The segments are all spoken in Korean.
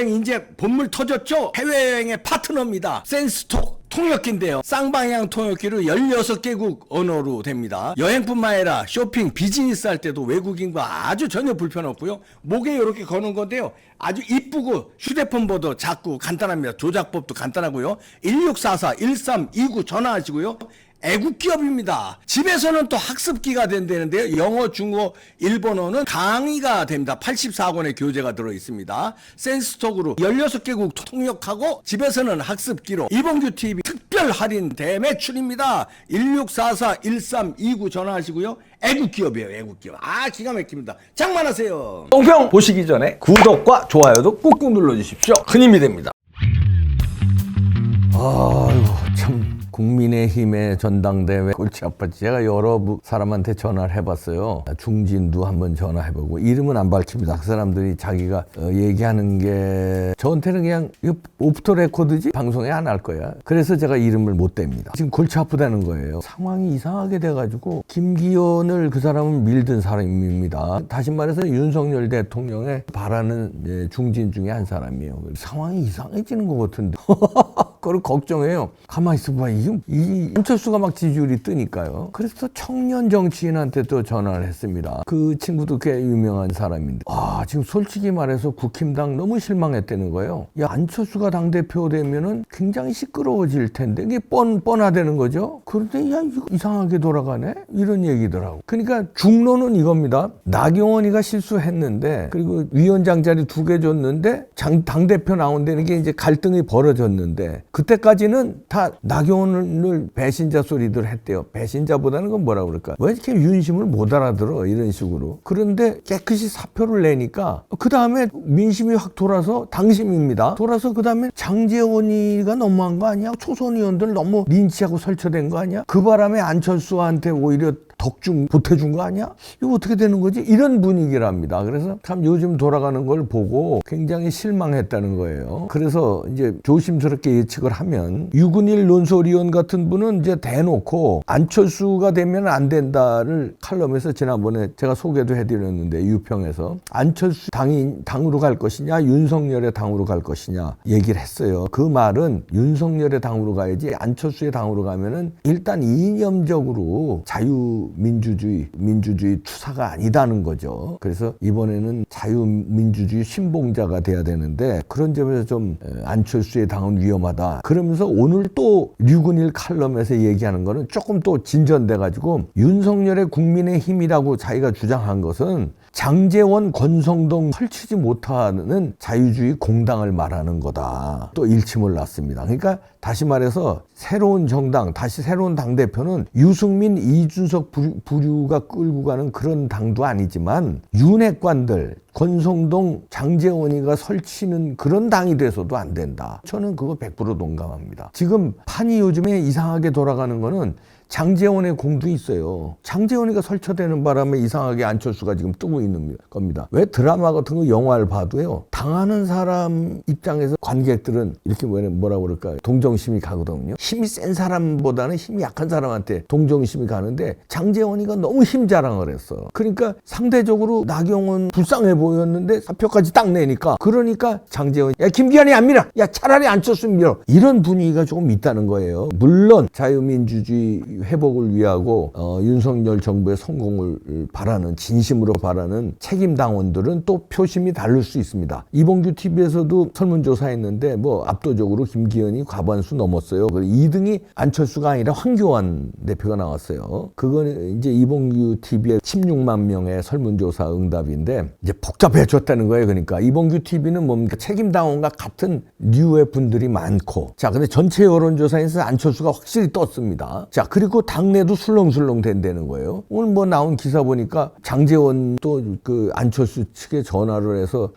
해외여행 이제 본물 터졌죠? 해외여행의 파트너입니다. 센스톡 통역기인데요. 쌍방향 통역기로 16개국 언어로 됩니다. 여행뿐만 아니라 쇼핑, 비즈니스 할 때도 외국인과 아주 전혀 불편 없고요. 목에 이렇게 거는 건데요. 아주 이쁘고 휴대폰보다 작고 간단합니다. 조작법도 간단하고요. 1644-1329 전화하시고요. 애국 기업입니다. 집에서는 또 학습기가 된다는데요. 영어, 중어, 일본어는 강의가 됩니다. 84권의 교재가 들어있습니다. 센스톡으로 16개국 통역하고 집에서는 학습기로 이봉규 TV 특별 할인 대매출입니다. 1644-1329 전화하시고요. 애국 기업이에요. 애국 기업. 아, 기가 막힙니다. 장만하세요. 똥평 보시기 전에 구독과 좋아요도 꾹꾹 눌러주십시오. 큰 힘이 됩니다. 아이고 참, 국민의힘의 전당대회 골치 아팠지. 제가 여러 사람한테 전화를 해봤어요. 중진도 한번 전화해보고. 이름은 안 밝힙니다. 그 사람들이 자기가 얘기하는 게 저한테는 그냥 이거 오프터 레코드지 방송에 안 할 거야. 그래서 제가 이름을 못 댑니다. 지금 골치 아프다는 거예요. 상황이 이상하게 돼가지고 김기현을 그 사람은 밀던 사람입니다. 다시 말해서 윤석열 대통령의 바라는 중진 중에 한 사람이에요. 상황이 이상해지는 것 같은데 그걸 걱정해요. 가만히 있어봐. 이 안철수가 막 지지율이 뜨니까요. 그래서 또 청년 정치인한테 또 전화를 했습니다. 그 친구도 꽤 유명한 사람인데 지금 솔직히 말해서 국힘당 너무 실망했다는 거예요. 야, 안철수가 당대표 되면은 굉장히 시끄러워질 텐데 이게 뻔하다는 거죠. 그런데 야, 이거 이상하게 돌아가네? 이런 얘기더라고. 그러니까 중론은 이겁니다. 나경원이가 실수했는데 그리고 위원장 자리 2개 줬는데 당대표 나온다는 게 이제 갈등이 벌어졌는데 그때까지는 다 나경원을 배신자 소리들 했대요. 배신자보다는 건 뭐라 그럴까? 왜 이렇게 윤심을 못 알아들어? 이런 식으로. 그런데 깨끗이 사표를 내니까 그 다음에 민심이 확 돌아서 당심입니다. 돌아서 그 다음에 장제원이가 너무한 거 아니야? 초선 의원들 너무 린치하고 설쳐된 거 아니야? 그 바람에 안철수한테 오히려 덕중 보태준 거 아니야? 이거 어떻게 되는 거지? 이런 분위기랍니다. 그래서 참 요즘 돌아가는 걸 보고 굉장히 실망했다는 거예요. 그래서 이제 조심스럽게 예측을 하면 유근일 논설위원 같은 분은 이제 대놓고 안철수가 되면 안 된다를 칼럼에서 지난번에 제가 소개도 해드렸는데 유평에서 안철수 당으로 갈 것이냐 윤석열의 당으로 갈 것이냐 얘기를 했어요. 그 말은 윤석열의 당으로 가야지 안철수의 당으로 가면은 일단 이념적으로 민주주의 투사가 아니다는 거죠. 그래서 이번에는 자유민주주의 신봉자가 돼야 되는데 그런 점에서 좀 안철수의 당은 위험하다. 그러면서 오늘 또 류근일 칼럼에서 얘기하는 거는 조금 또 진전돼가지고 윤석열의 국민의힘이라고 자기가 주장한 것은 장제원, 권성동 설치지 못하는 자유주의 공당을 말하는 거다. 또 일침을 놨습니다. 그러니까 다시 말해서 새로운 정당, 다시 새로운 당대표는 유승민, 이준석 부류가 끌고 가는 그런 당도 아니지만 윤핵관들, 권성동, 장제원이가 설치는 그런 당이 돼서도 안 된다. 저는 그거 100% 동감합니다. 지금 판이 요즘에 이상하게 돌아가는 거는 장제원의 공도 있어요. 장제원이가 설쳐되는 바람에 이상하게 안철수가 지금 뜨고 있는 겁니다. 왜 드라마 같은 거 영화를 봐도요. 당하는 사람 입장에서 관객들은 이렇게 뭐라 그럴까 동정심이 가거든요. 힘이 센 사람보다는 힘이 약한 사람한테 동정심이 가는데 장제원이가 너무 힘 자랑을 했어. 그러니까 상대적으로 나경원 불쌍해 보였는데 사표까지 딱 내니까 그러니까 장제원이 야 김기현이 안 밀어. 야 차라리 안철수 밀어. 이런 분위기가 조금 있다는 거예요. 물론 자유민주주의 회복을 위하고 윤석열 정부의 성공을 바라는 진심으로 바라는 책임 당원들은 또 표심이 다를 수 있습니다. 이봉규 TV에서도 설문조사했는데 뭐 압도적으로 김기현이 과반수 넘었어요. 2등이 안철수가 아니라 황교안 대표가 나왔어요. 그건 이제 이봉규 TV의 16만 명의 설문조사 응답인데 이제 복잡해졌다는 거예요. 그러니까 이봉규 TV는 뭡니까 책임 당원과 같은 류의 분들이 많고 자 근데 전체 여론조사에서 안철수가 확실히 떴습니다. 자 그리고 당내도 술렁술렁 된다는 거예요. 오늘 뭐 나온 기사 보니까 장제원도 그 안철수 측에 전화를 해서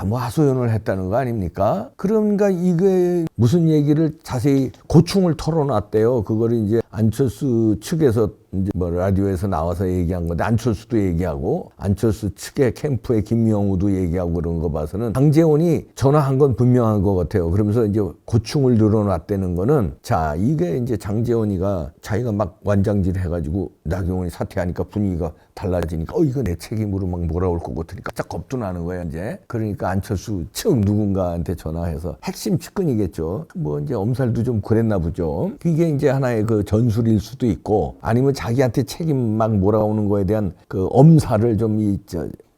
뭐 하소연을 했다는 거 아닙니까? 그러니까 이게 무슨 얘기를 자세히 고충을 털어놨대요. 그거를 이제 안철수 측에서 이제 뭐 라디오에서 나와서 얘기한 건데 안철수도 얘기하고 안철수 측의 캠프의 김명우도 얘기하고 그런 거 봐서는 장제원이 전화한 건 분명한 것 같아요. 그러면서 이제 고충을 늘어놨다는 거는 자 이게 이제 장제원이가 자기가 막 완장질 해가지고 나경원이 사퇴하니까 분위기가 달라지니까 이거 내 책임으로 막 몰아올 것 같으니까 딱 겁도 나는 거야 이제. 그러니까 안철수 측 누군가한테 전화해서 핵심 측근이겠죠. 뭐 이제 엄살도 좀 그랬나 보죠. 이게 이제 하나의 그 전술일 수도 있고 아니면 자기한테 책임 막 몰아오는 거에 대한 그 엄살을 좀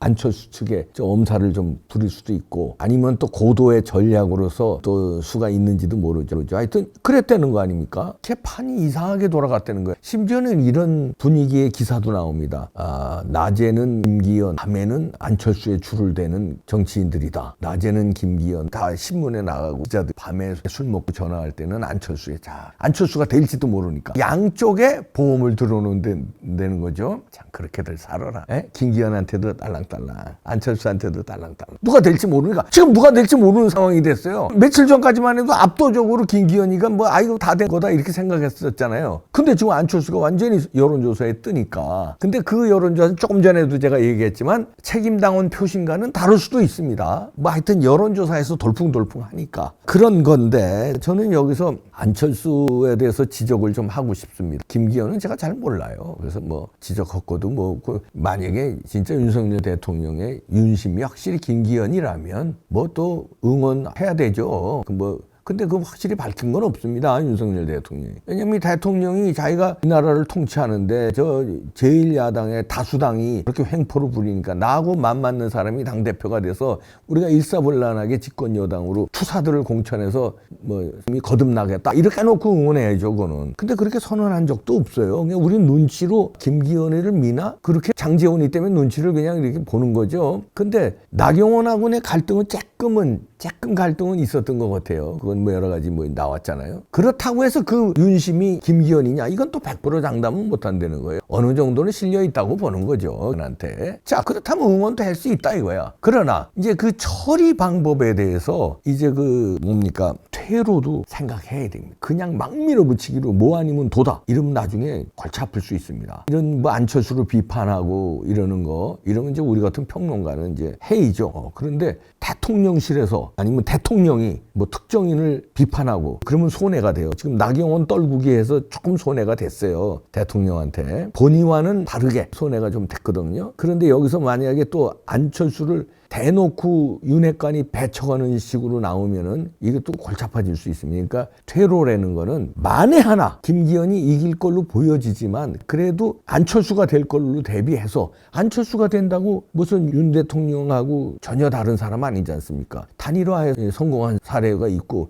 안철수 측에 좀 엄살을 좀 부릴 수도 있고 아니면 또 고도의 전략으로서 또 수가 있는지도 모르죠. 하여튼 그랬다는 거 아닙니까? 재판이 이상하게 돌아갔다는 거예요. 심지어는 이런 분위기의 기사도 나옵니다. 낮에는 김기현, 밤에는 안철수에 줄을 대는 정치인들이다. 낮에는 김기현, 다 신문에 나가고 기자들 밤에 술 먹고 전화할 때는 안철수에 안철수가 될지도 모르니까 양쪽에 보험을 들어놓는다는 거죠. 참 그렇게들 살아라. 김기현한테도 딸랑딸랑 안철수한테도 딸랑딸랑 누가 될지 모르니까 지금 누가 될지 모르는 상황이 됐어요. 며칠 전까지만 해도 압도적으로 김기현이가 이거 다 된 거다 이렇게 생각했었잖아요. 근데 지금 안철수가 완전히 여론조사에 뜨니까 근데 그 여론조사는 조금 전에도 제가 얘기했지만 책임당원 표심과는 다를 수도 있습니다. 하여튼 여론조사에서 돌풍돌풍 하니까 그런 건데 저는 여기서 안철수에 대해서 지적을 좀 하고 싶습니다. 김기현은 제가 잘 몰라요. 그래서 지적했고도 만약에 진짜 윤석열 대통령의 윤심이 확실히 김기현이라면 또 응원해야 되죠. 근데 그 확실히 밝힌 건 없습니다. 윤석열 대통령이. 왜냐면 대통령이 자기가 이 나라를 통치하는데 제1야당의 다수당이 그렇게 횡포를 부리니까 나하고 맞는 사람이 당대표가 돼서 우리가 일사불란하게 집권여당으로 투사들을 공천해서 거듭나겠다. 이렇게 해놓고 응원해야죠, 그거는. 근데 그렇게 선언한 적도 없어요. 그냥 우리 눈치로 김기현이를 미나? 그렇게 장제원이 때문에 눈치를 그냥 이렇게 보는 거죠. 근데 나경원하고의 갈등은 조금 갈등은 있었던 것 같아요. 그건 여러 가지 나왔잖아요. 그렇다고 해서 그 윤심이 김기현이냐? 이건 또 100% 장담은 못 한다는 거예요. 어느 정도는 실려 있다고 보는 거죠. 그한테. 자, 그렇다면 응원도 할 수 있다 이거야. 그러나 이제 그 처리 방법에 대해서 이제 퇴로도 생각해야 됩니다. 그냥 막 밀어붙이기로 아니면 도다. 이러면 나중에 골치 아플 수 있습니다. 이런 안철수를 비판하고 이러면 이제 우리 같은 평론가는 이제 해이죠. 그런데 대통령실에서 아니면 대통령이 특정인을 비판하고 그러면 손해가 돼요. 지금 나경원 떨구기 해서 조금 손해가 됐어요. 대통령한테. 본의와는 다르게 손해가 좀 됐거든요. 그런데 여기서 만약에 또 안철수를 대놓고 윤핵관이 배척하는 식으로 나오면은 이게 또 골치 아파질 수 있습니다. 그러니까 퇴로라는 거는 만에 하나 김기현이 이길 걸로 보여지지만 그래도 안철수가 될 걸로 대비해서 안철수가 된다고 무슨 윤 대통령하고 전혀 다른 사람 아니지 않습니까? 단일화에 성공한 사례가 있고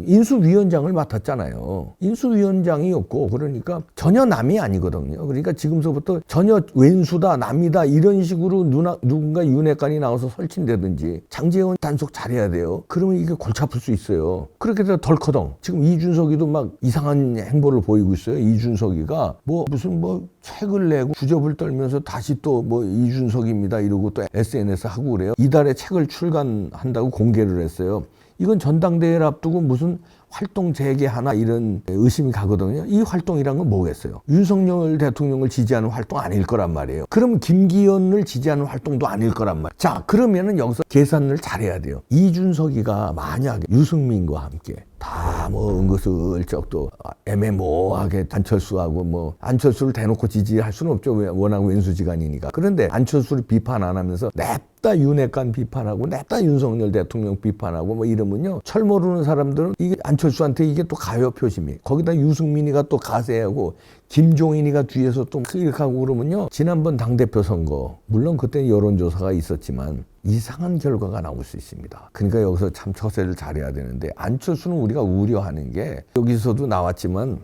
인수위원장을 맡았잖아요. 인수위원장이었고 그러니까 전혀 남이 아니거든요. 그러니까 지금서부터 전혀 왼수다 남이다 이런 식으로 누군가 윤핵관이 나와서 설친다든지 장제원 단속 잘해야 돼요. 그러면 이게 골치 아플 수 있어요. 그렇게 돼서 덜커덩. 지금 이준석이도 이상한 행보를 보이고 있어요. 이준석이가 무슨 책을 내고 주접을 떨면서 다시 또 이준석입니다 이러고 또 SNS 하고 그래요. 이달에 책을 출간한다고 공개를 했어요. 이건 전당대회를 앞두고 무슨 활동 재개하나 이런 의심이 가거든요. 이 활동이란 건 뭐겠어요? 윤석열 대통령을 지지하는 활동 아닐 거란 말이에요. 그럼 김기현을 지지하는 활동도 아닐 거란 말이에요. 자, 그러면은 여기서 계산을 잘해야 돼요. 이준석이가 만약에 유승민과 함께 다 은근슬쩍 또 애매모호하게 안철수하고 안철수를 대놓고 지지할 수는 없죠. 워낙 왼수지간이니까. 그런데 안철수를 비판 안 하면서 냅다 윤핵관 비판하고 냅다 윤석열 대통령 비판하고 이러면요. 철 모르는 사람들은 이게 안철수한테 이게 또 가요 표심이. 거기다 유승민이가 또 가세하고 김종인이가 뒤에서 또 이렇게 하고 그러면요. 지난번 당대표 선거 물론 그때 여론조사가 있었지만 이상한 결과가 나올 수 있습니다. 그러니까 여기서 참 처세를 잘해야 되는데 안철수는 우리가 우려하는 게 여기서도 나왔지만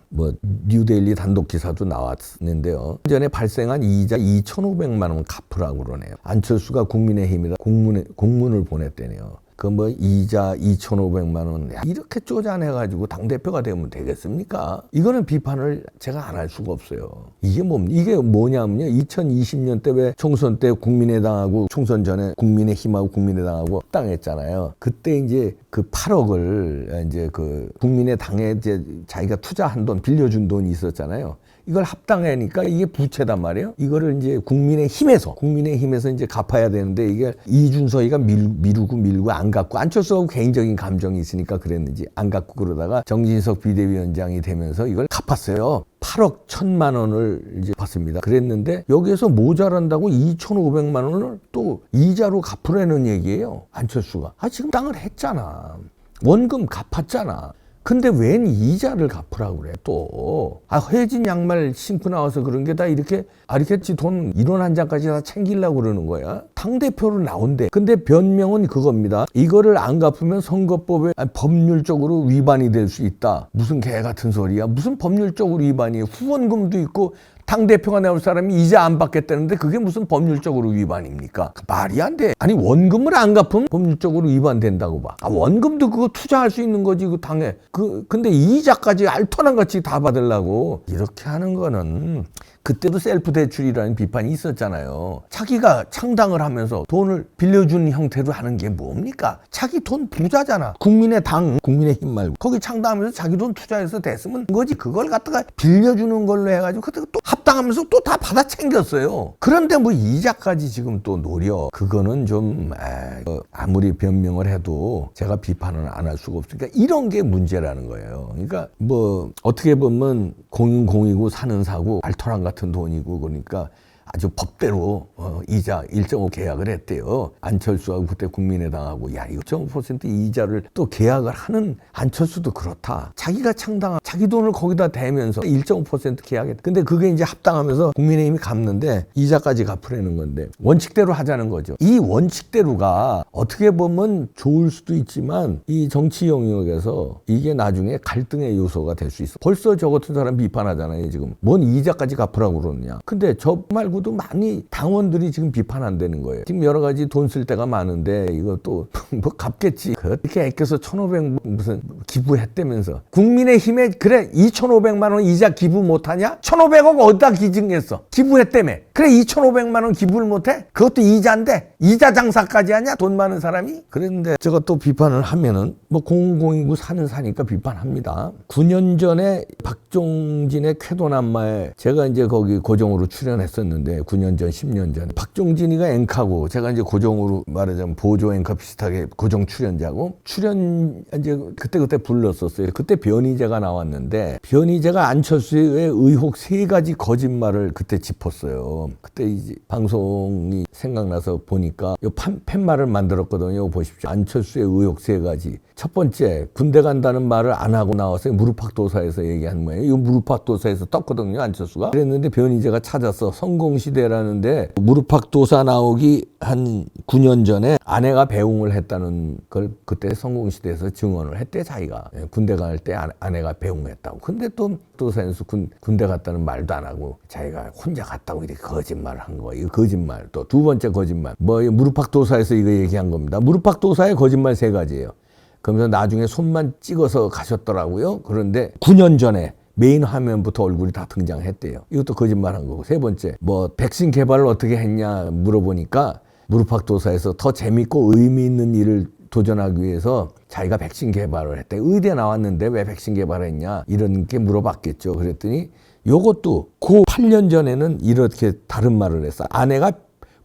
뉴데일리 단독 기사도 나왔는데요. 전에 발생한 이자 2,500만 원 갚으라고 그러네요. 안철수가 국민의힘에다 공문을 보냈대네요. 그 뭐 이자 2,500만 원 이렇게 쪼잔해가지고 당대표가 되면 되겠습니까? 이거는 비판을 제가 안 할 수가 없어요. 이게 뭐냐면요. 2020년 때 왜 총선 때 국민의당하고 총선 전에 국민의힘하고 국민의당하고 합당했잖아요. 그때 이제 그 8억을 이제 그 국민의당에 이제 자기가 투자한 돈 빌려준 돈이 있었잖아요. 이걸 합당하니까 이게 부채단 말이에요. 이거를 이제 국민의힘에서 이제 갚아야 되는데 이게 이준석이가 미루고 안 갚고 안철수하고 개인적인 감정이 있으니까 그랬는지 안 갚고 그러다가 정진석 비대위원장이 되면서 이걸 갚았어요. 8억 1,000만 원을 이제 받습니다. 그랬는데 여기에서 모자란다고 2,500만 원을 또 이자로 갚으라는 얘기예요. 안철수가. 지금 땅을 했잖아. 원금 갚았잖아. 근데 웬 이자를 갚으라고 그래 또. 헤어진 양말 신고 나와서 그런 게 다 이렇게 알겠지. 돈 1원 한 장까지 다 챙기려고 그러는 거야. 당대표로 나온대. 근데 변명은 그겁니다. 이거를 안 갚으면 선거법에 법률적으로 위반이 될 수 있다. 무슨 개 같은 소리야. 무슨 법률적으로 위반이에요. 후원금도 있고 당대표가 나올 사람이 이자 안 받겠다는데 그게 무슨 법률적으로 위반입니까? 말이 안 돼. 아니 원금을 안 갚으면 법률적으로 위반된다고 봐. 원금도 그거 투자할 수 있는 거지 그 당에. 근데 이자까지 알토란 같이 다 받으려고 이렇게 하는 거는 그때도 셀프 대출이라는 비판이 있었잖아요. 자기가 창당을 하면서 돈을 빌려준 형태로 하는 게 뭡니까? 자기 돈 부자잖아. 국민의힘 말고 거기 창당하면서 자기 돈 투자해서 됐으면 거지. 그걸 갖다가 빌려주는 걸로 해가지고 그때 또 합당하면서 또 다 받아 챙겼어요. 그런데 뭐 이자까지 지금 또 노려. 그거는 좀 아무리 변명을 해도 제가 비판은 안 할 수가 없으니까 이런 게 문제라는 거예요. 그러니까 뭐 어떻게 보면 공인 공이고 사는 사고 알토란 같은 돈이고 그러니까 아주 법대로 이자 1.5 계약을 했대요. 안철수하고 그때 국민의당하고 야 이거 1.5% 이자를 또 계약을 하는 안철수도 그렇다. 자기가 자기 돈을 거기다 대면서 1.5% 계약했다. 근데 그게 이제 합당하면서 국민의힘이 갚는데 이자까지 갚으라는 건데 원칙대로 하자는 거죠. 이 원칙대로가 어떻게 보면 좋을 수도 있지만 이 정치 영역에서 이게 나중에 갈등의 요소가 될 수 있어. 벌써 저 같은 사람 비판하잖아요. 지금 뭔 이자까지 갚으라고 그러느냐. 근데 저 말고도 많이 당원들이 지금 비판한다는 거예요. 지금 여러 가지 돈 쓸 데가 많은데 이것도 뭐 갚겠지. 그렇게 아껴서 1,500 무슨 기부했다면서. 국민의힘에 그래 2,500만 원 이자 기부 못하냐? 1,500억 어디다 기증했어? 기부했다며. 그래 2,500만 원 기부를 못해? 그것도 이자인데 이자 장사까지 하냐? 돈 많은 사람이? 그랬는데 제가 또 비판을 하면은 뭐 공공이고 사는 사니까 비판합니다. 9년 전에 박종진의 쾌도남마에 제가 이제 거기 고정으로 출연했었는데 9년 전, 10년 전. 박종진이가 앵커고 제가 이제 고정으로 말하자면 보조 앵커 비슷하게 고정 출연자고 출연 이제 그때 불렀었어요. 그때 변희재가 나왔는데 변희재가 안철수의 의혹 3가지 거짓말을 그때 짚었어요. 그때 이제 방송이 생각나서 보니까 요 팻말을 만들었거든요. 보십시오. 안철수의 의혹 3가지. 첫 번째, 군대 간다는 말을 안 하고 나왔어요. 무릎팍도사에서 얘기한 거예요. 이거 무릎팍도사에서 떴거든요, 안철수가. 그랬는데 변희재가 찾아서 성공시대라는데 무릎팍도사 나오기 한 9년 전에 아내가 배웅을 했다는 걸 그때 성공시대에서 증언을 했대, 자기가. 군대 갈 때 아내가 배웅했다고. 근데 또 도사에서 군대 갔다는 말도 안 하고 자기가 혼자 갔다고 이렇게 거짓말을 한 거예요. 이거 거짓말. 또 두 번째 거짓말. 무릎팍도사에서 이거 얘기한 겁니다. 무릎팍도사의 거짓말 3가지예요. 그러면서 나중에 손만 찍어서 가셨더라고요. 그런데 9년 전에 메인 화면부터 얼굴이 다 등장했대요. 이것도 거짓말한 거고. 3번째, 뭐 백신 개발을 어떻게 했냐 물어보니까 무릎팍도사에서 더 재밌고 의미 있는 일을 도전하기 위해서 자기가 백신 개발을 했대. 의대 나왔는데 왜 백신 개발했냐 이런 게 물어봤겠죠. 그랬더니 요것도 그 8년 전에는 이렇게 다른 말을 했어. 아내가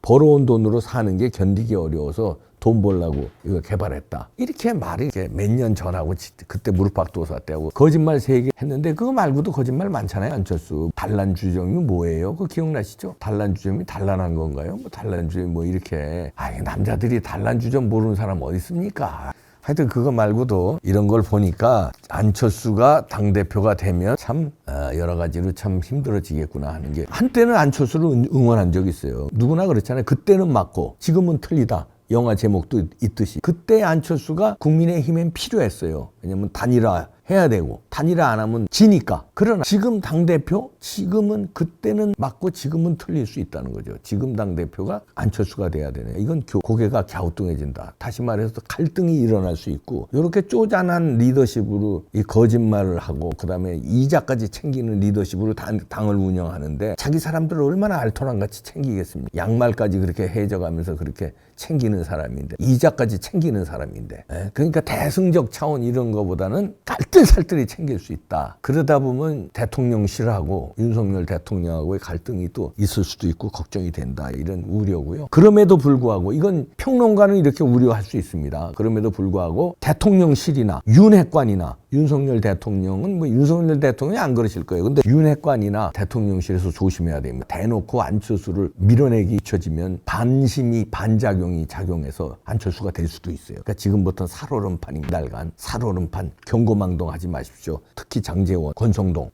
벌어온 돈으로 사는 게 견디기 어려워서 돈 벌라고 이거 개발했다. 이렇게 말이 몇 년 전하고 그때 무릎팍도사 때하고 거짓말 3개 했는데 그거 말고도 거짓말 많잖아요. 안철수. 단란주점이 뭐예요? 그거 기억나시죠? 단란주점이 단란한 건가요? 뭐 단란주점 뭐 이렇게. 남자들이 단란주점 모르는 사람 어디 있습니까? 하여튼 그거 말고도 이런 걸 보니까 안철수가 당대표가 되면 참 여러 가지로 참 힘들어지겠구나 하는 게 한때는 안철수를 응원한 적이 있어요. 누구나 그렇잖아요. 그때는 맞고 지금은 틀리다. 영화 제목도 있듯이 그때 안철수가 국민의힘엔 필요했어요. 왜냐면 단일화 해야 되고 단일화 안 하면 지니까. 그러나 지금 당대표 지금은 그때는 맞고 지금은 틀릴 수 있다는 거죠. 지금 당대표가 안철수가 돼야 되네. 이건 고개가 갸우뚱해진다. 다시 말해서 갈등이 일어날 수 있고 이렇게 쪼잔한 리더십으로 이 거짓말을 하고 그다음에 이자까지 챙기는 리더십으로 당을 운영하는데 자기 사람들을 얼마나 알토란같이 챙기겠습니까? 양말까지 그렇게 해져가면서 그렇게 챙기는 사람인데 이자까지 챙기는 사람인데 그러니까 대승적 차원 이런 거보다는 깔뜰살뜰히 챙길 수 있다. 그러다 보면 대통령실하고 윤석열 대통령하고의 갈등이 또 있을 수도 있고 걱정이 된다. 이런 우려고요. 그럼에도 불구하고 이건 평론가는 이렇게 우려할 수 있습니다. 그럼에도 불구하고 대통령실이나 윤핵관이나 윤석열 대통령은 뭐 윤석열 대통령이 안 그러실 거예요. 근데 윤핵관이나 대통령실에서 조심해야 됩니다. 대놓고 안철수를 밀어내기 잊혀지면 반심이 반작용이 작용해서 안철수가 될 수도 있어요. 그러니까 지금부터 살얼음판이 달간 살얼음판 경고망동하지 마십시오. 특히 장제원, 권성동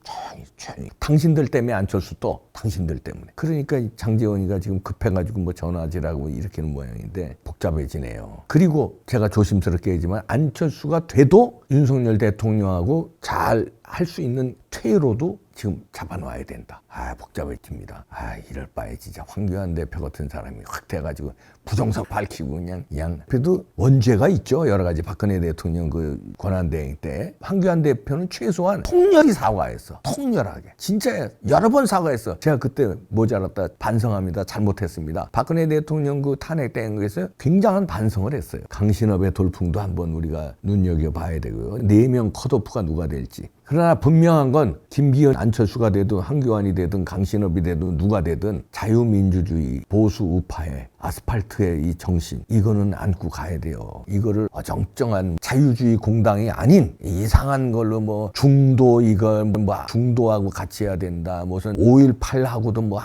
조용히 당신들 때문에 안철수 또 당신들 때문에. 그러니까 장제원이가 지금 급해가지고 뭐 전화질하고 이렇게는 모양인데 복잡해지네요. 그리고 제가 조심스럽게 얘기지만 안철수가 돼도 윤석열 대통령하고 잘 할 수 있는 퇴로도 지금 잡아놔야 된다. 복잡해집니다. 이럴 바에 진짜 황교안 대표 같은 사람이 확 돼가지고 부정석 밝히고 그냥 그래도 원죄가 있죠. 여러 가지 박근혜 대통령 그 권한대행 때 황교안 대표는 최소한 통렬히 사과했어. 통렬하게. 진짜 여러 번 사과했어. 제가 그때 모자랐다 반성합니다. 잘못했습니다. 박근혜 대통령 그 탄핵된 거에서 굉장한 반성을 했어요. 강신업의 돌풍도 한번 우리가 눈여겨봐야 되고요. 4명 컷오프가 누가 될지. 그러나 분명한 건 김기현, 안철수가 되든 황교안이 되든 강신업이 되든 누가 되든 자유민주주의, 보수 우파의 아스팔트의 이 정신 이거는 안고 가야 돼요. 이거를 어정쩡한 자유주의 공당이 아닌 이상한 걸로 뭐 중도 이걸 뭐 중도하고 같이 해야 된다. 무슨 5.18하고도 뭐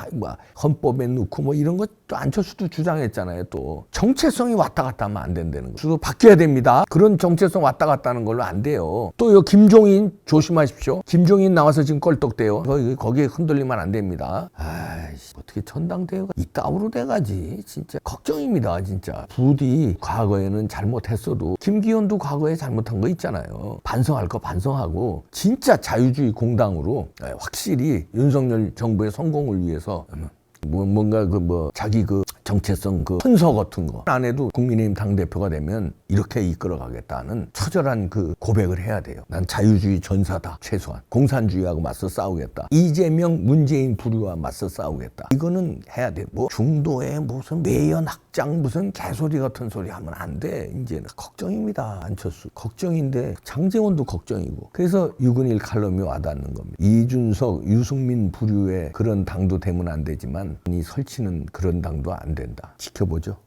헌법에 넣고 뭐 이런 거 또 안철수도 주장했잖아요. 또 정체성이 왔다 갔다 하면 안 된다는 거. 수도 바뀌어야 됩니다. 그런 정체성 왔다 갔다 하는 걸로 안 돼요. 또 요 김종인 조심하십시오. 김종인 나와서 지금 껄떡대요. 거기에 흔들리면 안 됩니다. 어떻게 전당대회가 이따구로 돼가지. 진짜 걱정입니다. 진짜. 부디 과거에는 잘못했어도 김기현도 과거에 잘못한 거 있잖아요. 반성할 거 반성하고 진짜 자유주의 공당으로 확실히 윤석열 정부의 성공을 위해서 뭔가 자기 정체성 헌서 같은 거 안 해도 국민의힘 당대표가 되면 이렇게 이끌어가겠다는 처절한 고백을 해야 돼요. 난 자유주의 전사다. 최소한. 공산주의하고 맞서 싸우겠다. 이재명, 문재인 부류와 맞서 싸우겠다. 이거는 해야 돼. 중도에 무슨 매연 확장 무슨 개소리 같은 소리 하면 안 돼. 이제는 걱정입니다. 안철수. 걱정인데 장제원도 걱정이고. 그래서 6.1 칼럼이 와닿는 겁니다. 이준석, 유승민 부류의 그런 당도 되면 안 되지만 이 설치는 그런 당도 안 된다. 지켜보죠.